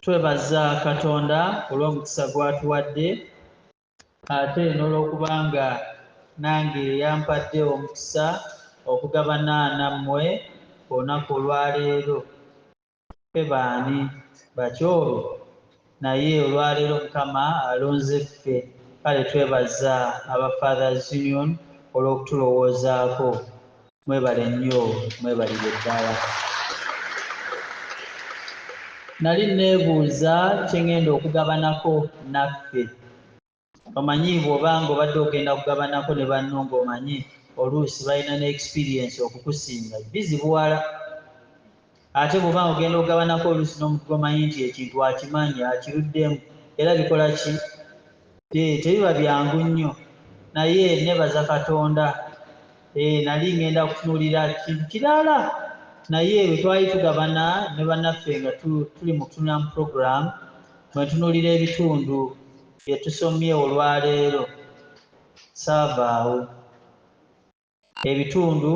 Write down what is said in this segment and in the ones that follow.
twebaza Katonda olw'omukisa gwatuwadde ate n'olwokubanga nange yampadde omukisa okugabana nammwe olunaku olwaleero. Febaani bakyolo naye olwaleero Mukama alonze ffe, kale twebaza aba Fathers Union olw'okutulowoozaako. Mwebale nnyo, mwebalire ddala. Nali neebuuza kye ŋŋenda okugabanako naffe. Omanyi bw'obanga obadde ogenda kugabanako ne banno ng'omanyi oluusi balina ne experience okukusinga bizibuwala. Ate bw'obanga ogenda okugabanako oluusi n'omuntu gw'omanyi nti ekintu akimanyi akiruddemu era bikola ki? Tebiba byangu nnyo. Naye neebaza Katonda, nali ŋŋenda kutunuulira kintu kirala, naye bwe twali tugabana ne bannaffe nga tuli mu kutunula mu program, bwe ntunuulira ebitundu bye tusomye olwaleero saavaawo. Ebitundu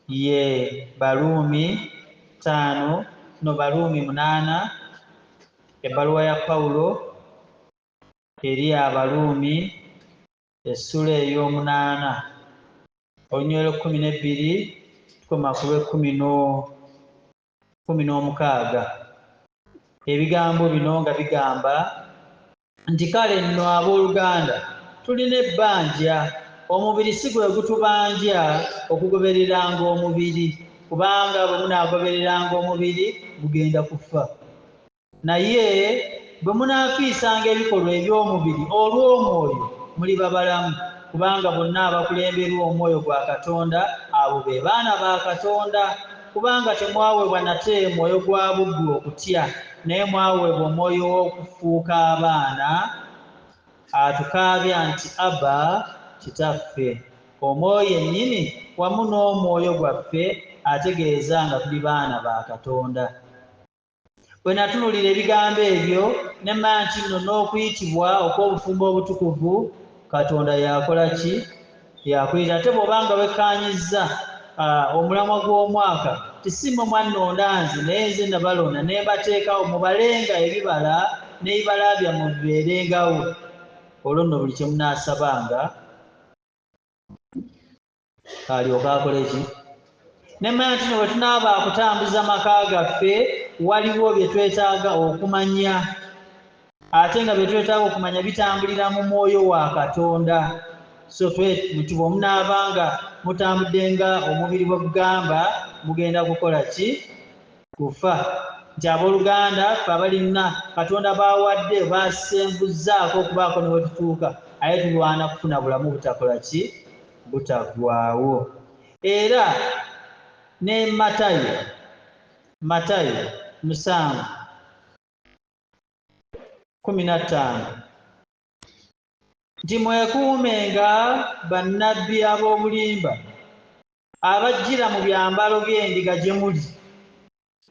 ye Baluumi 5 no Baluumi 8, ebbaluwa ya Pawulo eri Abaluumi essula ey'omunaana olunywero 12 tukoma ku lw'ekumi n'omukaaga. Ebigambo bino nga bigamba nti kale nno abooluganda tulina ebbanja, omubiri si gwe gutubanja okugobereranga omubiri, kubanga bwe munaagobereranga omubiri mugenda kufa. Naye bwe munaafiisanga ebikolwa eby'omubiri olw'omwoyo muliba balamu, kubanga bonna abakulemberwa omwoyo gwa Katonda abo be baana ba Katonda. Kubanga temwaweebwa nate mwoyo gwa buggu okutya, naye mwaweebwa omwoyo w'okufuuka abaana atukaabya nti Abba, Kitaffe. Omwoyo ennyini wamu n'omwoyo gwaffe ategeeza nga tuli baana ba Katonda. Bwe natunuulira ebigambo ebyo ne mmanya nti nno n'okuyitibwa okw'obufumbo obutukuvu Katonda yakola ki? Yakuyita. Ate bw'obanga wekkaanyizza omulamwa gw'omwaka tisimwe mwannonda nze, naye nze nabalonda ne mbateekawo mubalenga ebibala n'ebibala byammwe bibeerengawo. Olwo nno buli kye munaasabanga alyoke akole ki? Ne mmanya nti no bwe tunaaba kutambuza maka gaffe waliwo bye twetaaga okumanya, ate nga bye twetaaga okumanya bitambulira mu mwoyo wa Katonda. So bwe munaabanga mutambudde nga omubiri bwe gugamba mugenda kukola ki? Kufa. Nti abooluganda ffe abalina Katonda baawadde baasembuzzaako okubaako ne we tutuuka, aye tulwana kufuna bulamu butakola ki? Butaggwaawo. Era ne Matayo 7:15 nti mwekuumenga bannabbi ab'obulimba abajjira mu byambalo by'endiga gye muli,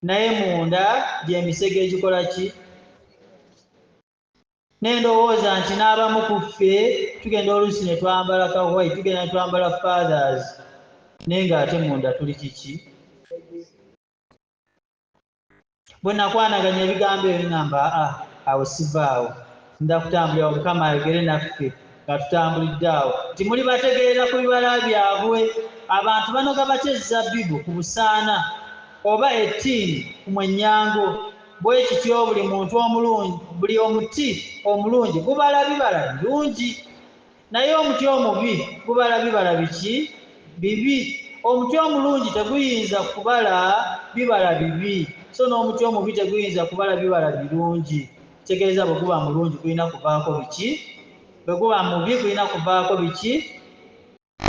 naye munda gy'emisege egikola ki? Ne ndowooza nti n'abamu ku ffe tugenda oluusi ne twambala kawai, tugenda ne twambala fathers, naye ng'ate munda tuli kiki? Bwe nakwanaganya ebigambo ebyo ngamba awo sivaawo, ndakutambulira Mukama ayogere naffe nga tutambulidde awo, nti muli bategeera ku bibala byabwe. Abantu banoga batya ezabbibu ku busaana, oba ettiini ku mwenyango? Bwe kityo buli muntu omulungi, buli omuti omulungi gubala bibala birungi, naye omuti omubi gubala bibala biki? Bibi. Omuti omulungi teguyinza kubala bibala bibi, so n'omuti omubi teguyinza kubala bibala birungi. Kitegeeza bwe guba mulungi gulina kuvaako biki? Bwe guba mubi gulina kuvaako biki?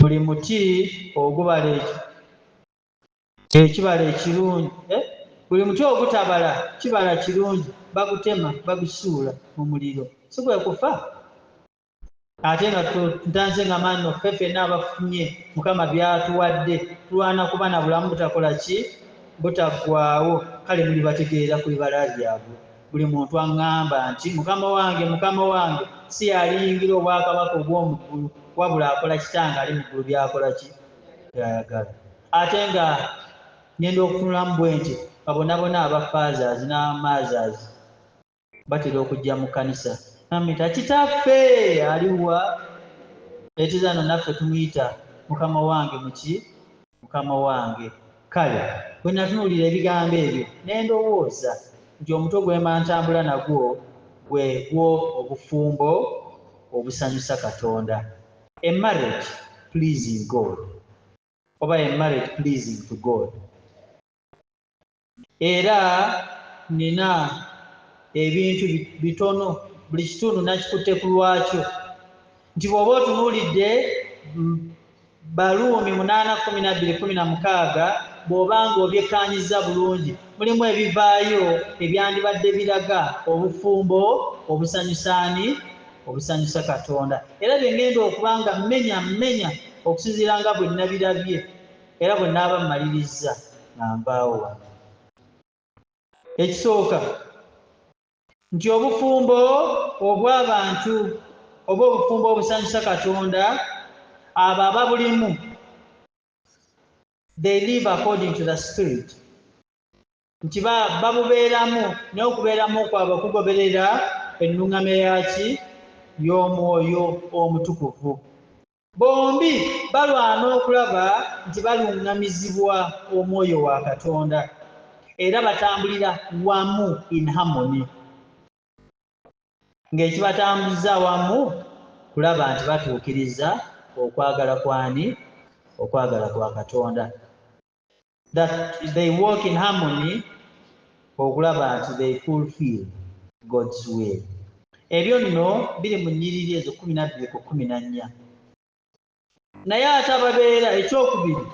Buli muti ogubala ekibala ekirungi, buli muti ogutabala kibala kirungi bagutema bagusuula mu muliro, si gwe kufa? Ate nga ntanze nga manno ffe ffenna abafunye Mukama byatuwadde tulwana kuba na bulamu butakola ki? Butaggwaawo. Kale muli bategeera ku bibala byabwe. Buli muntu aŋŋamba nti Mukama wange si yaliyingira obwakabaka obw'omu ggulu, wabula akola kitange ali mu ggulu byakola ki? Byayagala. Ate nga ngenda okutunulamu bwe nti babonabona aba fathers n'aba mothers batera okujja mu kkanisa namita kitaffe aliwa etizano naffe tumuyita mukama wange muki mukama wange. Kale bwe natunuulira ebigambo ebyo ne ndowooza nti omutwe gwe mantambula nagwo gwegwo obufumbo obusanyusa Katonda. A marriage pleasing God oba a marriage pleasing to God. Era nina ebintu bitono buli kitundu nakikutte ku lwakyo nti bw'oba otunuulidde Baluumi 8:12-16 bw'obanga obyekkaanyiza bulungi mulimu ebivaayo ebyandibadde biraga obufumbo obusanyusa Katonda. Era bye ngenda okubanga mmenya okusinziira nga bwe nabirabye era bwe naaba mmaliriza nga nvaawo wano. Ekisooka nti obufumbo obw'abantu oba obufumbo obusanyusa Katonda abo ababulimu they live according to the spirit nti babubeeramu naye okubeeramu kwabwe kugoberera ennuŋŋame yaki y'omwoyo omutukuvu. Bombi balwana okulaba nti baluŋŋamizibwa omwoyo wa Katonda era batambulira wamu in harmony ng'ekibatambuliza wamu kulaba nti batuukiriza okwagala kwani okwagala kwa Katonda. That they walk in harmony okulaba nti they fulfill God's will. Ebyo nno biri mu nnyiriri ezo 12-14. Naye ate ababeera ekyokubiri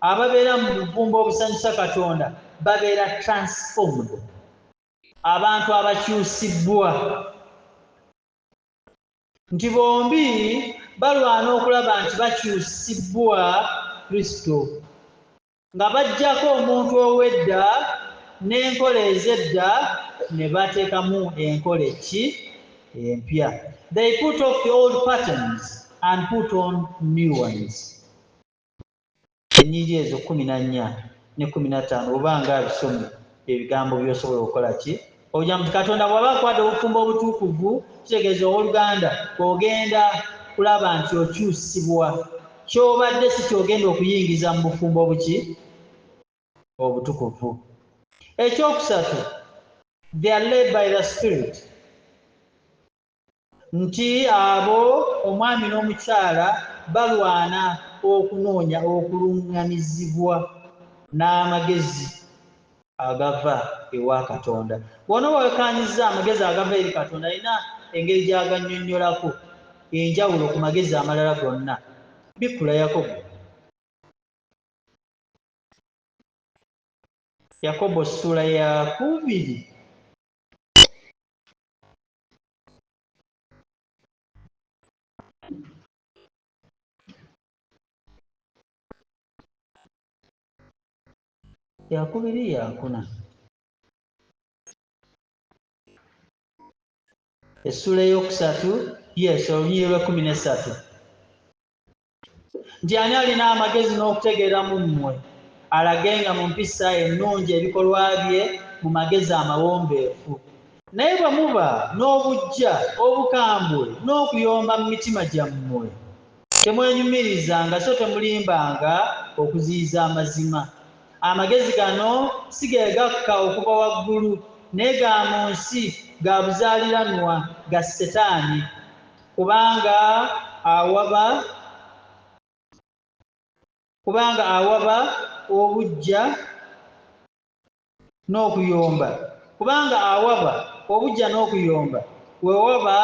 ababeera mu bufumbo obusanyusa Katonda babeera transformed, abantu abakyusibwa nti bombi balwana okulaba nti bakyusibwa Kristo nga bajjako omuntu ow'edda n'enkola ez'edda ne bateekamu enkola empya. They put off the old patterns and put on new ones. Ennyiriri ezo 14-15 obanga abisomye ebigambo by'osobola okukola ki ojja nti Katonda bw'aba akwata obufumbo obutuukuvu kitegeeza owooluganda ogenda kulaba nti okyusibwa ky'obadde si ky'ogenda okuyingiza mu bufumbo obutukuvu. Ekyokusatu they are led by the spirit nti abo omwami n'omukyala balwana okunoonya okuluŋŋamizibwa n'amagezi agava ewa Katonda. Bw'onooba wekkaanyiza amagezi agava eri Katonda alina engeri gy'agannyonnyolako enjawulo ku magezi amalala gonna. Bikkula Yakobo ssula ya 2. Yakubiri yakuna essula eyokusatu olunyiriri lwa 13 nti ani alina amagezi n'okutegeera mu mmwe alagenga mu mpisa ennungi ebikolwa bye mu magezi amawombeefu. Naye bwe muba n'obuggya obukambwe n'okuyomba mu mitima gyammwe temwenyumirizanga so temulimbanga okuziyiza amazima. Amagezi gano si ge gakka okuva waggulu naye ga mu nsi ga buzaaliranwa ga Setaani, kubanga awaba obujja n'okuyomba we waba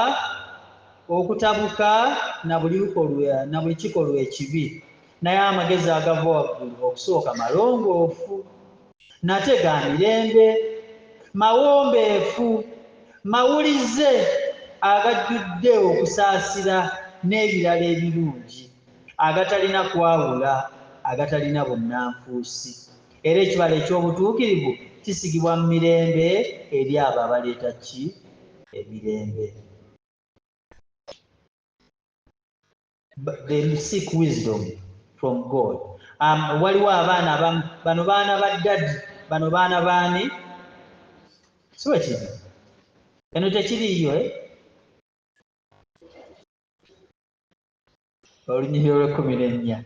okutabuka na buli kikolwa ekibi. Naye amagezi agava waggulu okusooka malongoofu, nate ga mirembe, mawombeefu, mawulize, agajjudde okusaasira n'ebirala ebirungi, agatalina kwawula, agatalina bunnanfuusi. Era ekibala eky'obutuukirivu kisigibwa mu mirembe eri abo abaleeta emirembe. They seek wisdom from God. Waliwo abaana abamu bano baana ba ddadi, bano baana baani? Si bwe kiri? eno tekiriyo olunyiriri olw'14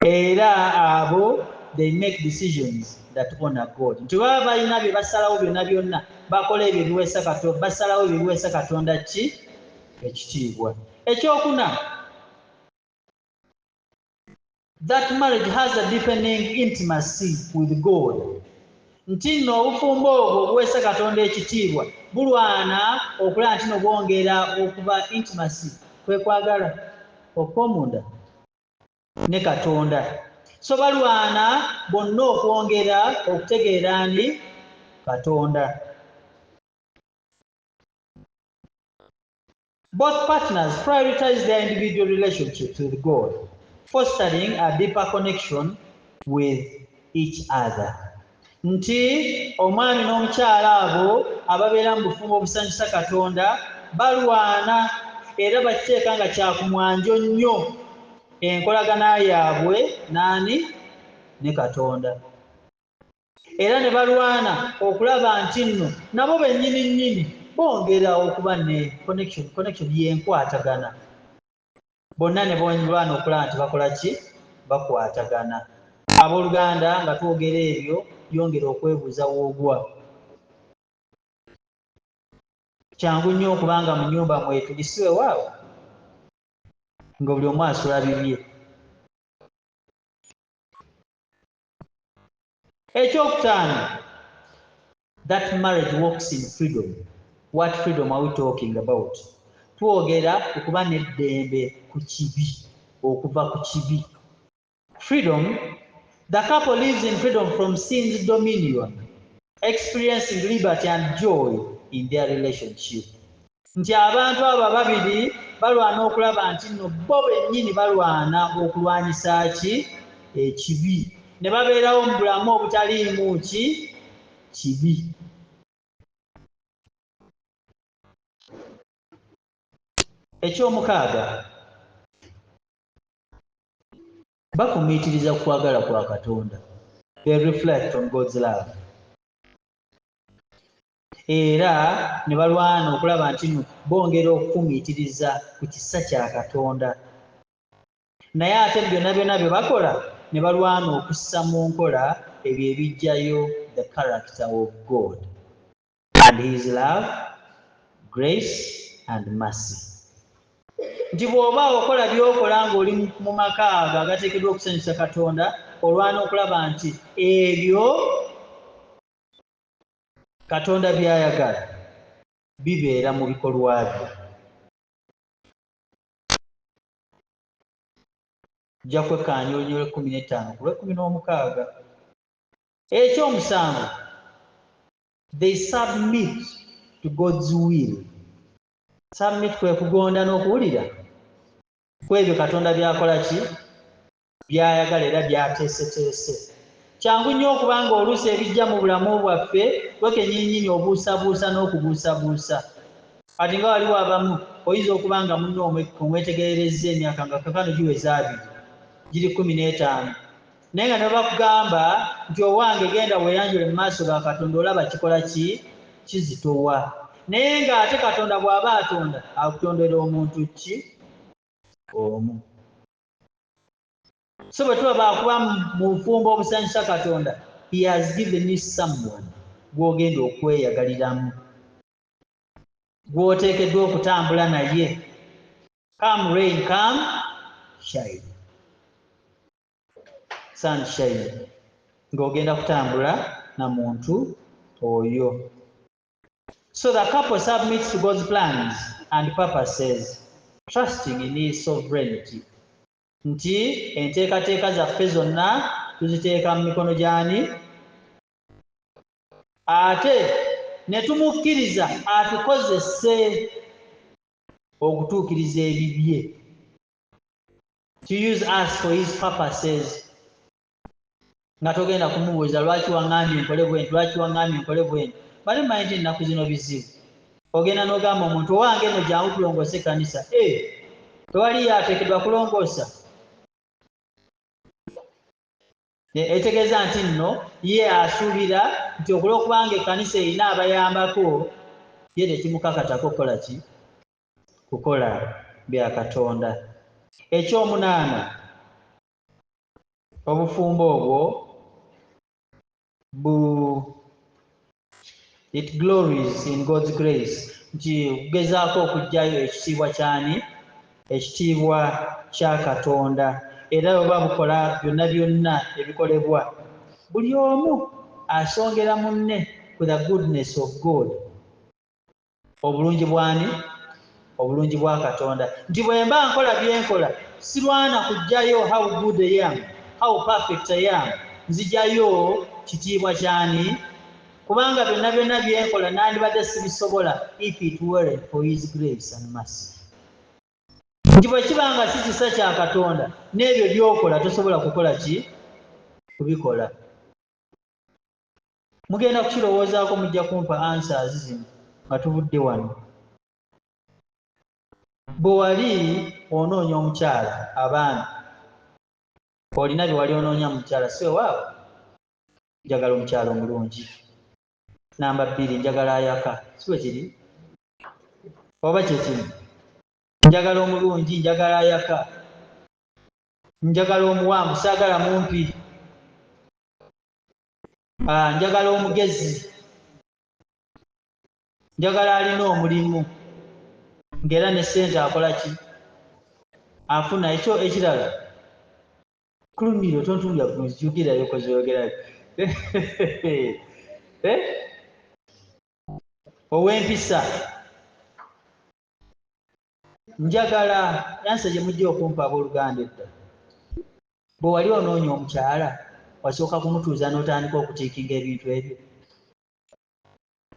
era abo they make decisions that honor God. Nti baba balina bye basalawo byonna bakola ebyo biweesa Katonda, basalawo ebyo biweesa Katonda ki ekitiibwa. Ekyokuna, that marriage has a deepening intimacy with God. Nti nno obufumbo obwo obuweesa Katonda ekitiibwa bulwana okulaba nti bwongera okuba intimacy, kwe kwagala okw'omunda ne Katonda. So balwana bonna okwongera okutegeera ni Katonda. Both partners prioritize their individual relationships with God, fostering a deeper connection with each other. Nti omwami n'omukyala abo ababeera mu bufumbo obusanyusa Katonda balwana era bakiteeka nga kyakumwanjo nnyo enkolagana yaabwe nani ne Katonda. Era ne balwana okulaba nti nno nabo bennyini bongera okuba ne connection yenkwatagana. Bonna ne balwana okulaba nti bakola ki? Bakwatagana. Abooluganda nga twogera ebyo yongera okwebuuza woogwa. Kyangu nnyo okubanga mu nnyumba mwetulisiwe waawo nga buli omu asula bibye. Ekyokutaano, that marriage works in freedom. What freedom are we talking about? Twogera okuba n'eddembe ku kibi, okuva ku kibi. Freedom, the couple lives in freedom from sin's dominion, experiencing liberty and joy in their relationship. Nti abantu abo babiri balwana okulaba nti nno bo bennyini balwana okulwanyisa ki? Ekibi. Ne babeerawo mu bulamu obutaliimu ki? Kibi. Ekyomukaaga, bafumiitiriza kwagala kwa Katonda. They reflect on God's love. Era ne balwana okulaba nti nno bongera okufumiitiriza ku kisa kya Katonda. Naye ate byonna bye bakola ne balwana okussa mu nkola ebyo ebijjayo the character of God and his love, grace and mercy. Nti bw'oba okola by'okola ng'oli mu maka ago agateekeddwa okusanyusa Katonda, olwana okulaba nti ebyo Katonda by'ayagala bibeera mu bikolwa byo. Jja kwekkaanya olunyiriri 15 ku lw'16. Ekyomusanvu, they submit to God's will. Submit kwe kugonda n'okuwulira ku ebyo Katonda byakola ki? Byayagala era byateeseteese. Kyangu nnyo okubanga oluusi ebijja mu bulamu bwaffe twekennyini obuusabuusa n'okubuusabuusa. Kati nga waliwo abamu oyinza okuba nga munno omwetegererezza emyaka nga kakano giweza 2, giri 15, naye nga ne bakugamba nti owange genda weeyanjule mu maaso ga Katonda olaba kikola ki? Kizitowa. Naye ng'ate Katonda bw'aba atonda akutondera omuntu ki? Omu. So bwe tuba baakuba mu bufumbo obusanyusa Katonda, he has given you someone gw'ogenda okweyagaliramu, gw'oteekeddwa okutambula naye. Come rain, come shine. Sunshine. Ng'ogenda kutambula na muntu oyo. So the couple submits to God's plans and purposes, trusting in his sovereignty. Nti enteekateeka zaffe zonna tuziteeka mu mikono gy'ani? Ate ne tumukkiriza atukozese okutuukiriza ebibye. To use us for his purposes. Nga togenda kumubuuza lwaki waŋŋambye nkole bwe nti, lwaki waŋŋambye nkole bwe nti. Bali mmanyi nti ennaku zino bizibu. Ogenda n'ogamba omuntu owange eno jangu tulongoose ekkanisa. Tewali yateekeddwa kulongoosa. etegeeza nti nno ye asuubira nti okulwokubanga ekkanisa erina abayambako ye tekimukakatako kukola ki? Kukola bya Katonda. Ekyomunaana, obufumbo obwo it glories in God's grace, nti kugezaako okuggyayo ekitiibwa kyani? Ekitiibwa kya Katonda. Era bwe bukola byonna byonna ebikolebwa, buli omu asongera munne ku the goodness of God, obulungi bwani? Obulungi bwa Katonda. Nti bwe mba nkola bye nkola, sirwana kuggyayo how good I am, how perfect I am, nzigyayo kitiibwa kyani? Kubanga byonna byonna bye nkola nandibadde sibisobola if it weren't for his grace and mercy. Nti bwe kibanga si kisa kya Katonda, n'ebyo byokola tosobola kukola ki? Kubikola. Mugenda kukirowoozaako, mujja kumpa answers zino nga tuvudde wano. Bwe wali onoonya omukyala, abaana olina bye wali onoonya mu mukyala, si waawo? Njagala omukyala omulungi. Namba 2, njagala ayaka, si bwe kiri? Oba kyekiri? Njagala omulungi, njagala ayaka, njagala omuwanvu, saagala mumpi, njagala omugezi, njagala alina omulimu, ng'era ne ssente akola ki? Afuna. Ekyo ekirala, kulumiro tontuulira kujjukirayo kozeyogerayo. Ow'empisa, njagala yansa gye mujja okumpa abooluganda edda. Bwe wali onoonya omukyala, wasooka kumutuuza n'otandika okutiikinga ebintu ebyo.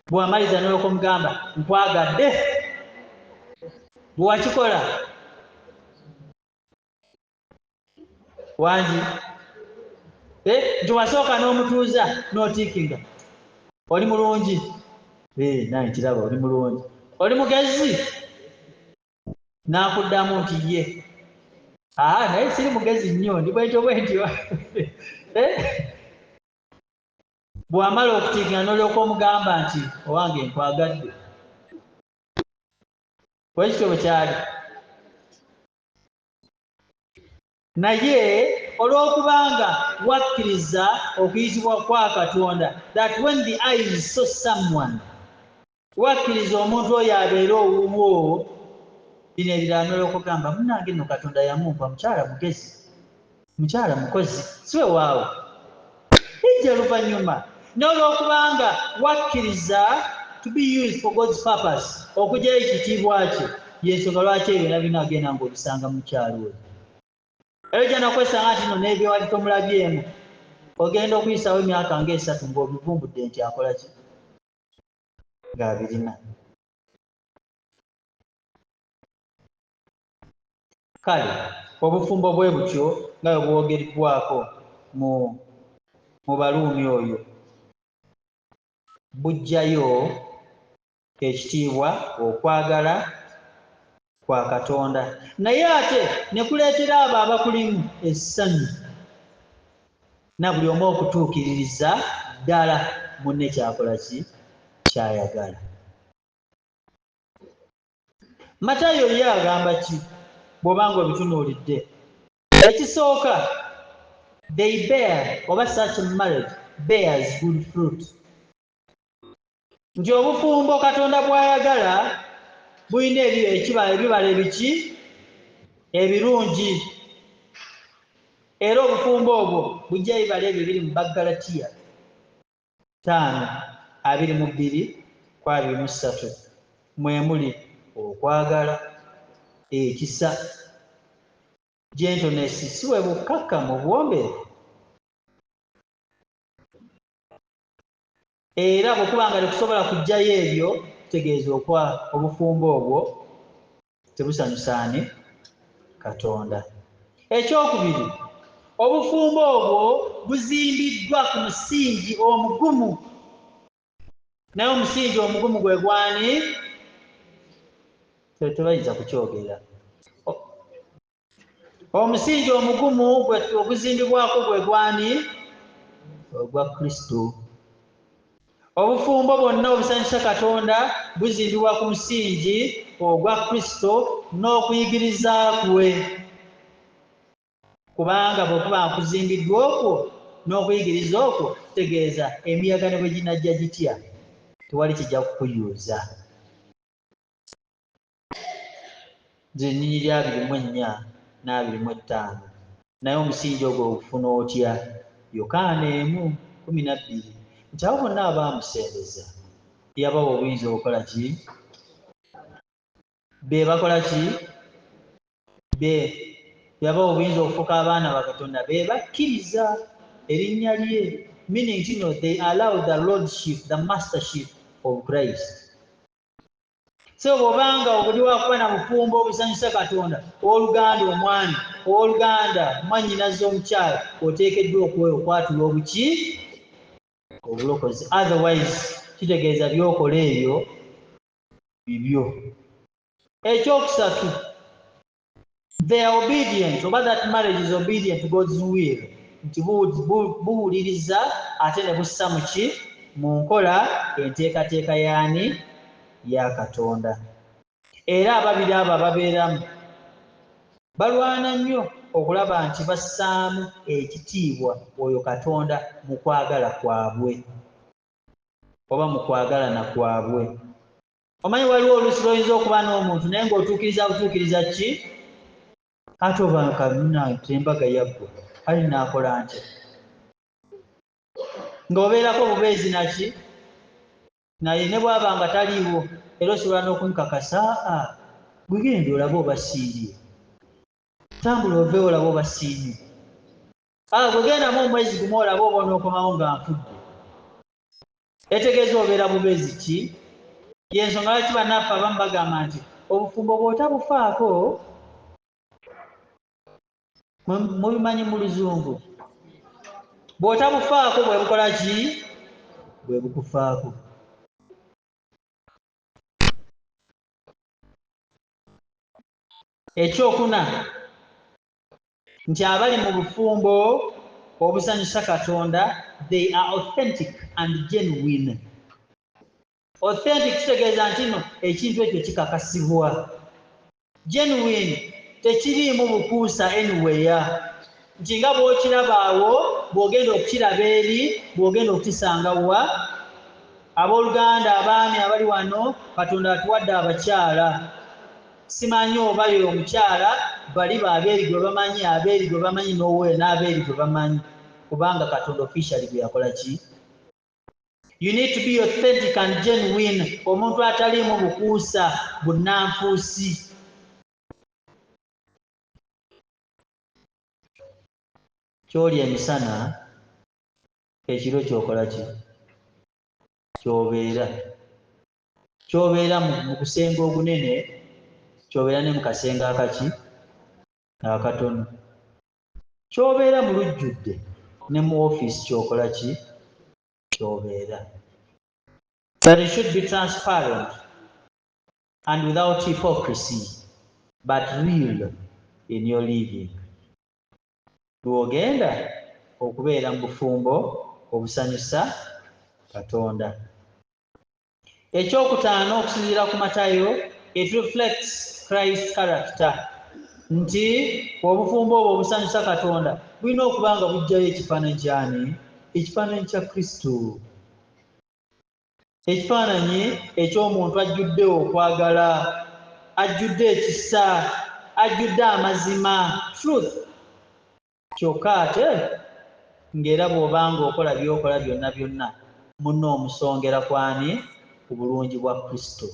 Bwe wamaliza n'okumugamba nkwagadde, bwe wakikola wangi nti wasooka n'omutuuza n'otiikinga, oli mulungi, naye nkiraba oli mulungi, oli mugezi, n'akuddamu nti ye naye siri mugezi nnyo, ndi bwentyo bwentyo. Bw'amala okutiikinga n'olyoka omugamba nti owange nkwagadde. Bwekityo bwe kyali. Naye olw'okubanga wakkiriza okuyitibwa kwa Katonda, that when the eyes saw someone, wakkiriza omuntu oyo abeere owuwo, bino ebirala n'olw'okugamba munnange nno Katonda yamumpa mukyala mugezi, mukyala mukozi, si we waawo. Ijja oluvannyuma n'olw'okubanga wakkiriza to be used for God's purpose, okugyayo ekitiibwa kye, y'ensonga lwaki ebyo nabyo agenda ng'obisanga mu mukyalo oyo. Era ojja n'okwesanga nti nno n'ebyo wali tomulabyemu, ogenda okuyisawo emyaka nga3 ng'obivumbudde nti akola ki? Ng'abirina. Kale obufumbo bwe butyo nga bwe bwogeddwako mu Baluumi oyo, buggyayo ekitiibwa, okwagala kwa Katonda, naye ate ne kuleetera abo abakulimu essanyu na buli omu okutuukiririza ddala munne kyakola ki? Kyayagala. Matayo ye agamba ki bw'obanga obitunuulidde? Ekisooka, they bear, oba such marriage bears good fruit. Nti obufumbo Katonda bw'ayagala bulina ebibala ebiki? Ebirungi. Era obufumbo obwo bujja ebibala ebyo biri mu Bagalatiya 5:22-23, mwe muli okwagala, ekisa, gentleness, si bwe bukkakkamu, obuwombeefu. Era bw'okubanga tekusobola kuggyayo ebyo, kitegeeza obufumbo obwo tebusanyusaani Katonda. Ekyokubiri, obufumbo obwo buzimbiddwa ku musingi omugumu. Naye omusingi omugumu gwe gwani? Tebayinza kukyogera. Omusingi omugumu oguzimbibwako gwe gwani? ogwa Kristo. Obufumbo bwonna obusanyusa Katonda buzimbibwa ku musingi ogwa Kristo n'okuyigiriza kwe. Kubanga bw'okuba nkuzimbiddwa okwo n'okuyigiriza okwo kitegeeza emiyaga ne bwe ginajja gitya tewali kijja kukuyuuza. Nze Nnyinyi 24 n'25 naye omusingi ogwo ogufuna otya? Yokaana 1:12 nti abo bonna abaamusembeza yabawa obuyinza obukola ki? Bakola ki? Yabawa obuyinza okufuuka abaana ba Katonda be bakkiriza erinnya lye, meaning they allow the lordship, the mastership of Christ. So bw'obanga obuli wakuba na bufumbo obusanyusa Katonda, owooluganda omwami, owooluganda mwannyinaze omukyala, oteekeddwa okwatula obuki? Obulokozi. Otherwise kitegeeza byokola ebyo bibyo. Ekyokusatu, they are obedient, oba that marriage is obedient to God's will, nti buwuliriza ate ne bussa mu ki? Mu nkola enteekateeka yaani? Ya Katonda. Era ababiri abo ababeeramu balwana nnyo okulaba nti bassaamu ekitiibwa oyo Katonda mu kwagala kwabwe oba mu kwagalana kwabwe. Omanyi waliwo oluusi lw'oyinza okuba n'omuntu naye ng'otuukiriza butuukiriza ki? Ate oba kamuna embaga yaggwa ali naakola ntya? Ng'obeerako obubeezi naki? Naye ne bw'aba nga taliiwo era osobola n'okumukakasa, gwe genda olabe oba siirye, tambula oveewo olabe oba siirye, gwe gendamu omwezi gumu olabe oba onookomawo nga nfudde. Etegeeza obeera bubeezi ki? Y'ensonga lwaki bannaffe abamu bagamba nti obufumbo bw'otabufaako, mubimanyi mu Luzungu, bw'otabufaako bwe bukola ki? Bwe bukufaako. Ekyokuna nti abali mu bufumbo obusanyusa Katonda, they are authentic and genuine. Authentic kitegeeza nti no ekintu ekyo kikakasibwa. Genuine tekiriimu bukuusa anywhere, nti nga bw'okiraba awo bw'ogenda okukiraba eri, bw'ogenda okukisanga wa? Abooluganda abaami abali wano, Katonda atuwadde abakyala. Simanyi oba yo omukyala bali baabeeri gwe bamanyi, abeeri gwe bamanyi n'abeeri gwe bamanyi, kubanga Katonda officially gwe yakola ki? You need to be authentic and genuine, omuntu ataliimu bukuusa bunnanfuusi. Ky'olya emisana, ekiro kyokola ki? Ky'obeera mu kusenga ogunene, ky'obeera ne mu kasenga akaki? Akatono. Ky'obeera mu lujjudde ne mu ofiisi kyokola ki? Ky'obeera. But it should be transparent and without hypocrisy, but real in your living. Lw'ogenda okubeera mu bufumbo obusanyusa Katonda. Ekyokutaano okusinziira ku Matayo, it reflects Christ's character. Nti obufumbo obwo obusanyusa Katonda bulina okuba nga bujjayo ekifaananyi kyani? Ekifaananyi kya Kristo. Ekifaananyi eky'omuntu ajjudde okwagala, ajjudde ekisa, ajjudde amazima, truth. Kyokka ate ng'era bw'obanga okola by'okola byonna byonna munno omusongera kwani? Ku bulungi bwa Kristo.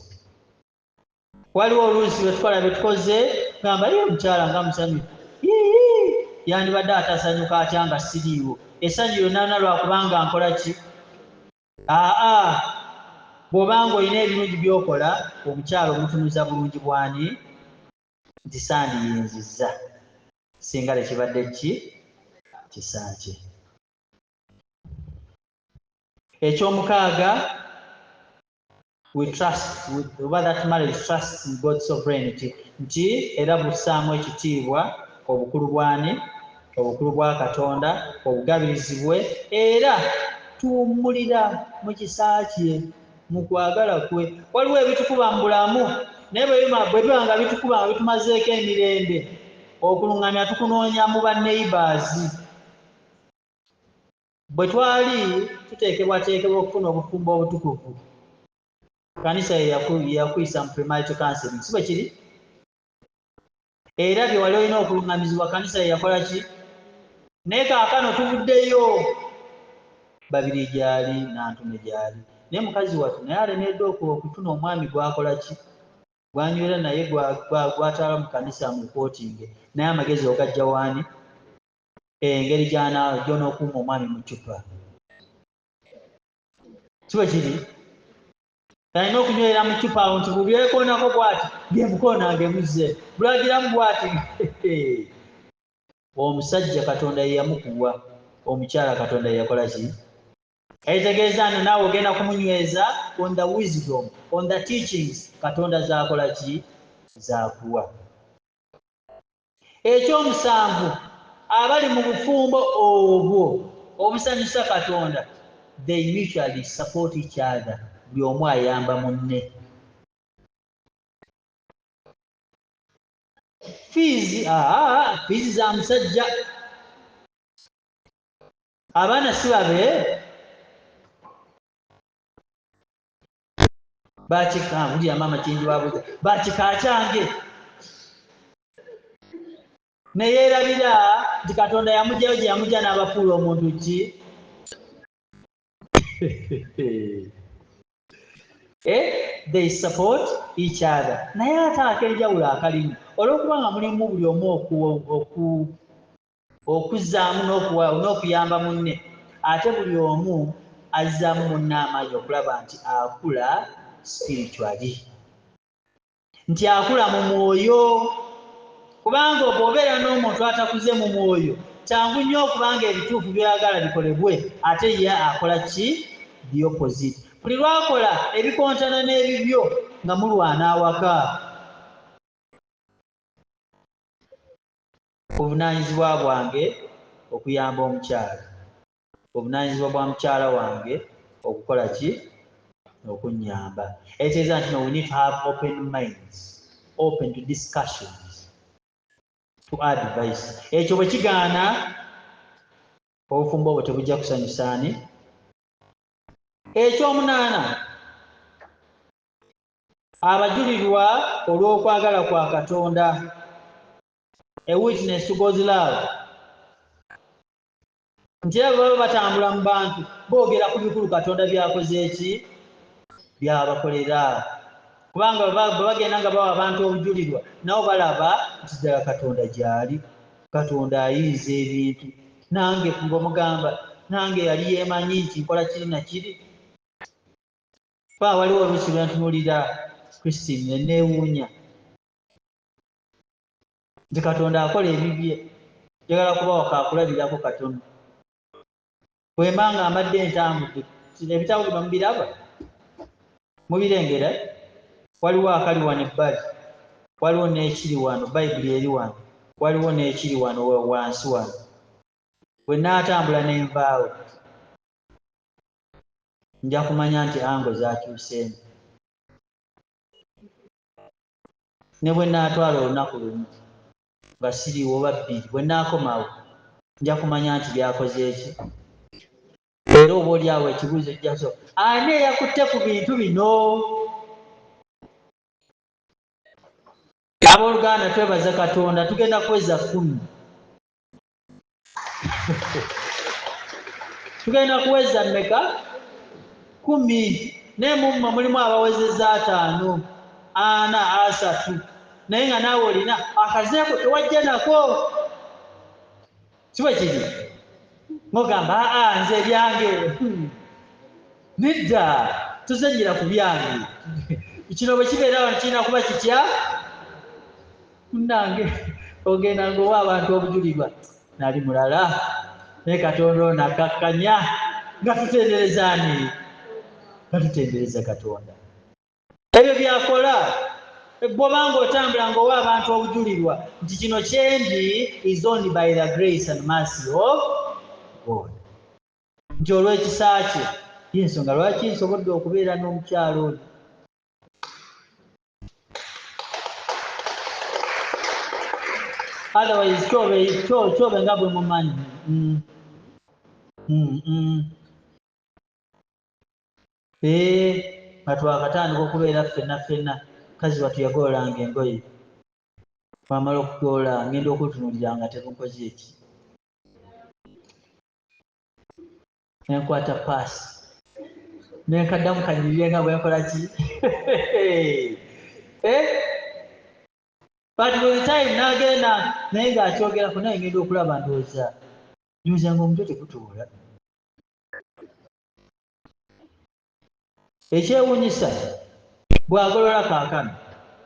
Waliwo oluusi lwe tukola bye tukoze gamba ye omukyala nga musanyufu, yandibadde atasanyuka atya nga siriiwo, essanyu lyonna lwakubanga nkola ki? Bw'obanga olina ebirungi by'okola, omukyala omutunuza bulungi bwani? Nti sandiyinzizza singa tekibadde ki? Kisa kye. Ekyomukaaga, we trust, oba that marriage trusts in God's sovereignty, nti era bussaamu ekitiibwa obukulu bwani? obukulu bwa Katonda, obugabirizi bwe, era tuwummulira mu kisa kye, mu kwagala kwe. Waliwo ebitukuba mu bulamu, naye bwe biba nga bitukuba nga bitumazeeko emirembe, okuluŋŋamya tukunoonya mu banneighbours. Bwe twali tuteekebwateekebwa okufuna obufumbo obutukuvu, kanisa yakuyisa mu premarital counseling, si bwe kiri? Era bye wali olina okuluŋŋamizibwa kanisa yakola ki? Naye kaakano tuvuddeyo, babiri gyali nantume gyali, naye mukazi wattu naye alemeddwa okufuna omwami gwakola ki? Gwanywera naye gwataala mu kanisa mu kootinge, naye amagezi ogajja waani? Engeri gy'onookuuma omwami mu ccupa, si bwe kiri? Alina okunywera mu ccupa awo nti buli yeekoonako bw'ati byemukoonange muzze, bulagiramu bw'ati. Omusajja Katonda ye yamukuwa, omukyala Katonda ye yakola ki? Ekitegeeza nti naawe ogenda kumunyweza on the wisdom, on the teachings Katonda z'akola ki? Z'akuwa. Ekyomusanvu, abali mu bufumbo obwo obusanyusa Katonda, they mutually support each other. Buli omu ayamba munne. Fiizi za musajja. Abaana si babe? Wulira maama kingi wabuuza, bakika kyange. Ne yeerabira nti Katonda yamugyayo gye yamugya n'abafuula omuntu ki? They support each other. Naye ate ak'enjawulo akalimu, olw'okuba nga mulimu buli omu okuzzaamu n'okuyamba munne, ate buli omu azzaamu munne amaanyi okulaba nti akula spiritually, nti akula mu mwoyo. Kubanga bw'obeera n'omuntu atakuze mu mwoyo, kyangu nnyo okubanga ebituufu by'ayagala bikolebwe, ate ye akola ki? The opposite. Buli lwakola ebikontana n'ebibyo nga mulwana awaka. Obuvunaanyizibwa bwange okuyamba omukyala, obuvunaanyizibwa bwa mukyala wange okukola ki? Okunnyamba. Ekitegeeza nti we need to have open minds, open to discussions, to advice. Ekyo bwe kigaana, obufumbo obwo tebujja kusanyusaani. Ekyomunaana, abajulirwa olw'okwagala kwa Katonda, a witness to God's love. Nti era baba batambula mu bantu boogera ku bikulu Katonda byakoze eki? Byabakolera. Kubanga bwe bagenda nga bawa abantu obujulirwa, nabo balaba nti ddala Katonda gy'ali, Katonda ayinza ebintu. Nange ng'omugamba, nange yali yeemanyi nti nkola kiri na kiri. Waliwo oluusi lwe ntunuulira Christine ne neewuunya nti Katonda akola ebibye, njagala kubawa kaakulabirako katono. Bwemba nga mbadde ntambudde, ebitabo bino mubiraba? Mubirengera? Waliwo akali wano ebbali, waliwo n'ekiri wano, Bayibuli eri wano, waliwo n'ekiri wano wansi wano. Bwe nnaatambula ne nvaawo, nja kumanya nti ango zaakyuseemu. Ne bwe nnaatwala olunaku lumu nga siriiwo oba bbiri, bwe nnaakomawo nja kumanya nti byakoze eki? Era oba oli awo ekibuuzo ejjaso, ani eyakutte ku bintu bino? Abooluganda twebaza Katonda, tugenda kweza 10. Tugenda kuweza mmeka? 10. Naye mumma mulimu abawezezza 5, 4, 3. Naye nga naawe olina akazeeko tewajja nako. Si bwe kiri? Mogamba nze ebyange. Nedda, tuzannyira ku byange. Kino bwe kibeera wano kirina kuba kitya? Munnange ogenda ng'owa abantu obujulirwa. Nali mulala. Naye Katonda ono akakkanya nga tutendereza ani? Nga tutendereza Katonda. Ebyo byakola bw'obanga otambula ng'owa abantu obujulirwa nti kino kyendi is only by the grace and mercy of God. Nti olw'ekisa kye y'ensonga lwaki nsobodde okubeera n'omukyalo oyo. Otherwise kyobe nga bwe mumanyi nga twakatandika okubeera ffenna kazi watuyagolanga engoye wamala okugoola ngenda okutunuulira nga temukoze eki nenkwata paasi nenkaddamu kanyirire nga bwenkola ki but buli time nagenda naye ng'akyogerako naye ngenda okulaba ndowooza nyuzanga omutwe tegutuula. Ekyewuunyisa bw'agolola kaakano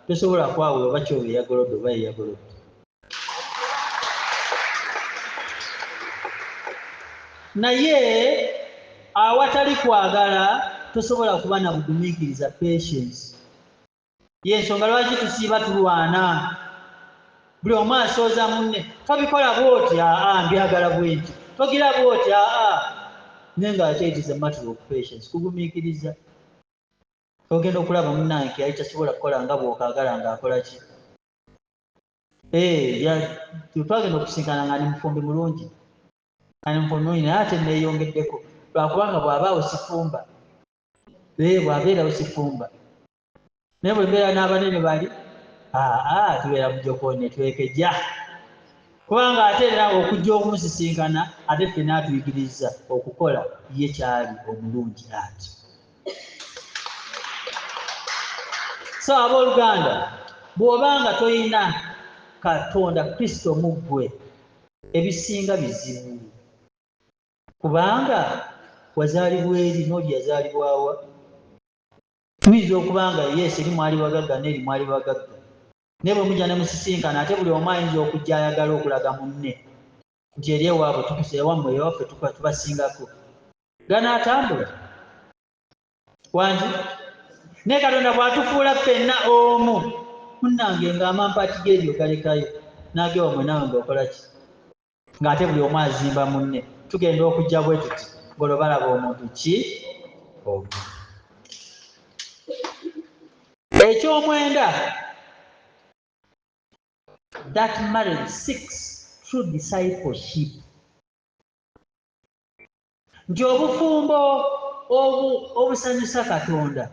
tosobola kwawula oba kyoba eyagolodde oba eyagolodde. Naye awatali kwagala tosobola kuba na bugumiikiriza, patience. Y'ensonga lwaki tusiiba tulwana. Buli omu asooza munne tobikola bw'oti mbyagala bwenti togira bw'oti naye ng'ate it is a matter of patience, kugumiikiriza. Ogenda okulaba munnange yali tasobola kukola nga bw'okaagala ng'akola ki. Twagenda okusinkana nga ni mufumbi mulungi naye ate neeyongeddeko lwakubanga bw'abaawo sifumba bw'abeerawo sifumba naye bwe mbeera n'abanene bali tubeera mu jokone twekeja kubanga ate era okujja okumusisinkana ate ffenna atuyigiriza okukola ye kyali omulungi ati. So abooluganda, bw'obanga toyina Katonda Kristo mu ggwe ebisinga bizibu kubanga wazaalibwa eri n'oli yazaalibwawa. Tuyinza okubanga Yesu eri mwali bagagga n'eri mwali bagagga naye bwe mujja ne musisinkana ate buli omu ayinza okujja ayagala okulaga munne nti eri ewaabwe tukuse ewammwe ewaffe tubasingako ganaatambula wangi. Naye Katonda bw'atufuula ffenna omu munnange ng'amampaati g'ebyo galekayo n'agewa mwe nawe ng'okola ki ng'ate buli omu azimba munne tugenda okujja bwe tuti ng'olwo balaba omuntu ki omu. Ekyomwenda, that marriage seeks true discipleship. Nti obufumbo obusanyusa Katonda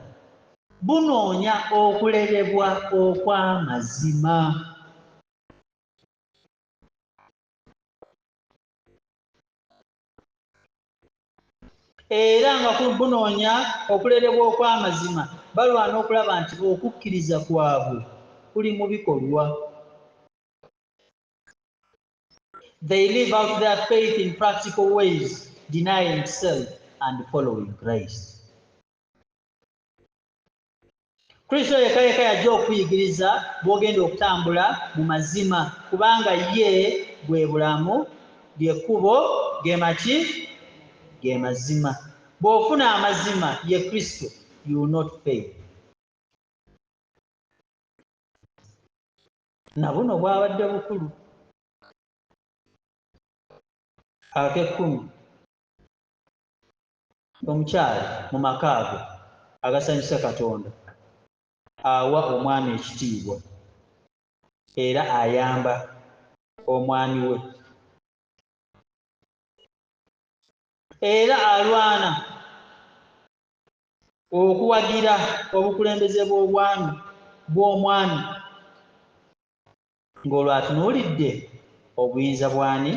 bunoonya okulerebwa okw'amazima. Era nga bunoonya okulerebwa okw'amazima balwana okulaba nti okukkiriza kwabwe kuli mu bikolwa. They live out their faith in practical ways, denying self and following Christ. Kristo yekka yajja okuyigiriza bw'ogenda okutambula mu mazima kubanga ye bwe bulamu ly'ekkubo ge mazima. Bw'ofuna amazima ye Kristo, you will not fail. Na buno bwabadde bukulu ak'ekkumi omukyala mu maka ago agasanyusa Katonda awa omwami ekitiibwa era ayamba omwami we era alwana okuwagira obukulembeze bw'omwami ng'olwo atunuulidde obuyinza bw'ani?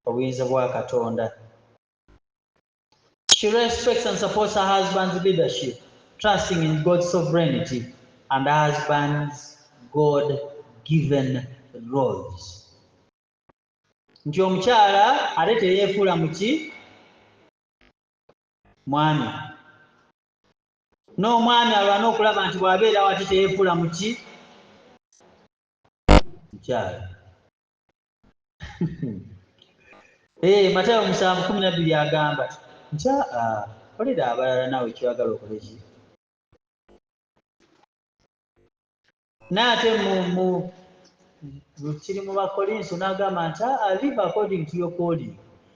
Obuyinza bwa Katonda. She respects and supports her husband's leadership, trusting in God's sovereignty and her husband's God-given roles. Nti omukyala ate teyeefuula mu ki? Mwami. N'omwami alwana okulaba nti bw'abeerawo ate teyeefuula mu ki? Mukyala. Matayo 7:12 agamba nti kolera abalala naawe kyagala okole ki? n'ate kiri mu Bakolinso n'agamba nti live according to your calling,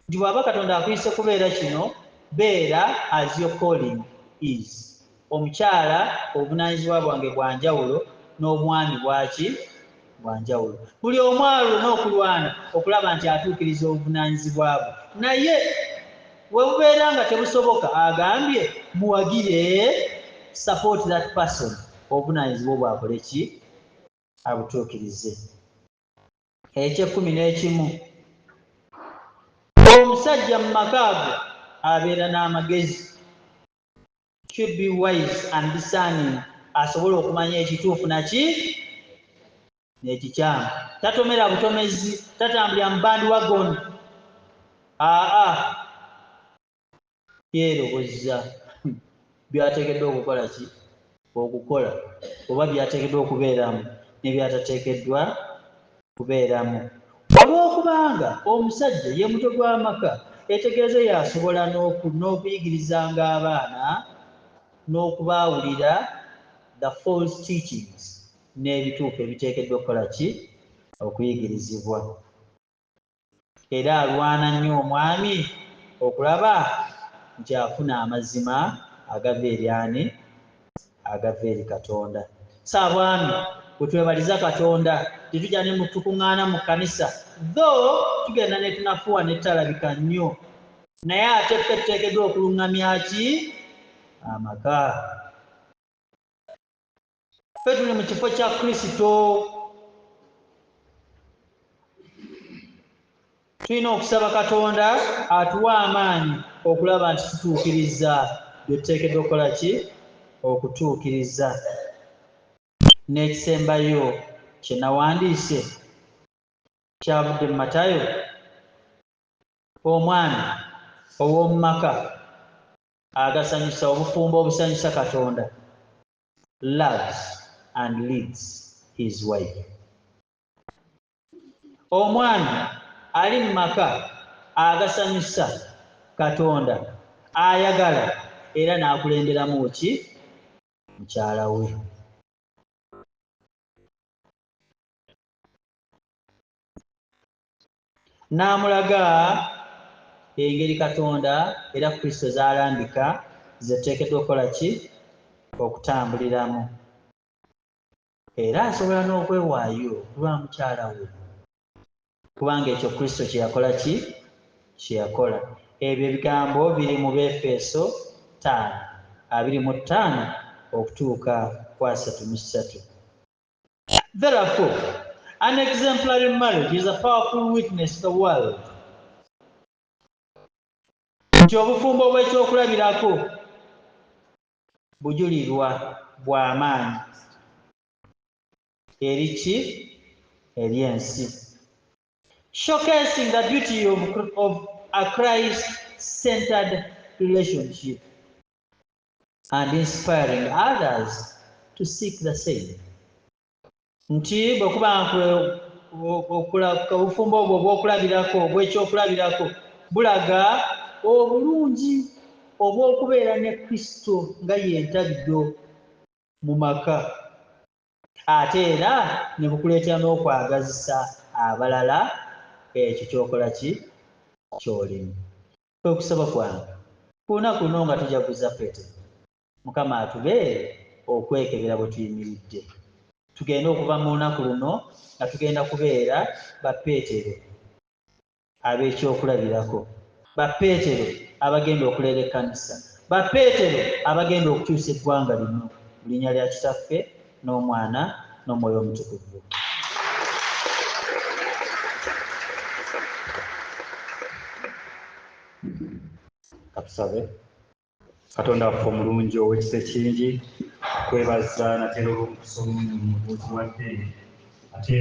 nti bw'aba Katonda akuyise kubeera kino, beera as your calling is. Omukyala obuvunaanyizibwa bwange bwa njawulo n'obwami bwaki bwa njawulo. Buli omu alina okulwana okulaba nti atuukiriza obuvunaanyizibwa bwe, naye we bubeera nga tebusoboka, agambye muwagire, support that person, obuvunaanyizibwa obwakole ki abutuukirize. Eky'ekumi, omusajja mu maka ago abeera n'amagezi, should be wise and discerning, asobola okumanya ekituufu naki n'ekikyamu. Tatomera butomezi, tatambulira mu bandwagon, yeerowozza byateekeddwa okukola ki okukola, oba byateekeddwa okubeeramu ne byatateekeddwa kubeeramu. Olw'okubanga omusajja ye mutwe gw'amaka, etegeeza yasobola n'okuyigirizanga abaana n'okubaawulira the false teachings n'ebituufu ebiteekeddwa okukola ki okuyigirizibwa. Era alwana nnyo omwami okulaba nti afuna amazima agava eri ani? Agava eri Katonda. Saabwami bwe twebaliza Katonda tetujja ne mutukuŋŋaana mu kkanisa, though tugenda ne tunafuwa ne tutalabika nnyo, naye ate ffe tuteekeddwa okuluŋŋamya ki amaka. Ffe tuli mu kifo kya Kristo, tulina okusaba Katonda atuwa amaanyi okulaba nti tutuukiriza bye tuteekeddwa okukola ki okutuukiriza. N'ekisembayo kye nawandiise kyavudde mu Matayo, omwami ow'omu maka agasanyusa, obufumbo obusanyusa Katonda, loves and leads his wife. Omwami ali mu maka agasanyusa Katonda, ayagala era n'akulemberamu ki mukyala we. N'amulaga engeri Katonda era Kristo z'alambika ze tuteekeddwa okukola ki okutambuliramu, era asobola n'okwewaayo kulwa mukyala we, kubanga ekyo Kristo kye yakola ki kye yakola. Ebyo ebigambo biri mu Befeso 5:25 okutuuka ku 33. Therefore, an exemplary marriage is a powerful witness to the world. Nti obufumbo bw'ekyokulabirako bujulirwa bw'amaanyi eri ki eri ensi, showcasing the beauty of a Christ-centered relationship and inspiring others to seek the same. Nti bwe kuba obufumbo obwo obw'okulabirako obw'ekyokulabirako bulaga obulungi obw'okubeera ne Kristo nga yentabiddo mu maka, ate era ne bukuleetera n'okwagazisa abalala ekyo kyokola ki ky'olimu. Okusaba kwange ku lunaku luno nga tujaguza Peetero, Mukama atubeere okwekebera bwe tuyimiridde, tugenda okuva mu lunaku luno nga tugenda kubeera bapeetero ab'ekyokulabirako, bapeetero abagenda okulera ekkanisa, bapeetero abagenda okukyusa eggwanga lino. Mu linnya lya Kitaffe n'Omwana n'Omwoyo Omutukuvu. Katusabe. Katonda waffe omulungi ow'ekisa kingi, kwebaza natera olw'omukusa omulungi mu mutuuzi wadde ate